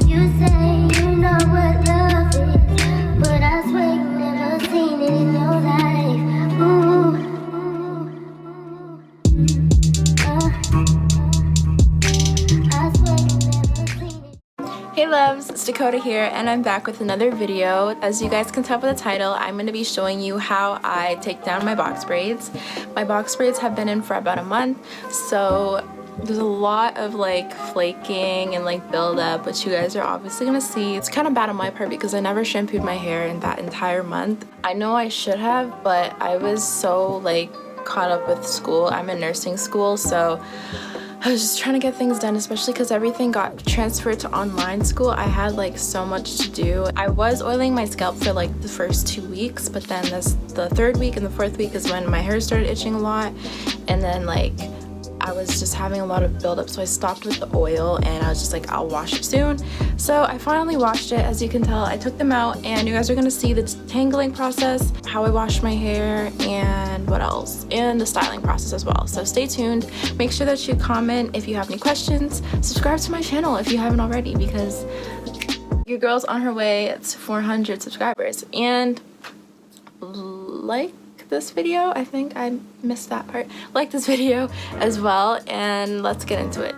You say you know what love is, but I swear you never seen it in your life. Ooh, I swear you never seen it. Hey loves, it's Dakota here and I'm back with another video. As you guys can tell by the title, I'm going to be showing you how I take down my box braids. My box braids have been in for about a month, so there's a lot of like flaking and like buildup, which you guys are obviously going to see. It's kind of bad on my part because I never shampooed my hair in that entire month. I know I should have, but I was so like caught up with school. I'm in nursing school, so I was just trying to get things done, especially because everything got transferred to online school. I had like so much to do. I was oiling my scalp for like the first 2 weeks, but then the third week and the fourth week is when my hair started itching a lot, and then like I was just having a lot of buildup, so I stopped with the oil and I was just like, I'll wash it soon. So I finally washed it. As you can tell, I took them out and you guys are gonna see the detangling process, how I wash my hair, and what else, and the styling process as well. So stay tuned. Make sure that you comment if you have any questions. Subscribe to my channel if you haven't already, because your girl's on her way to 400 subscribers. And like this video, I think I missed that part. Like this video as well, and let's get into it.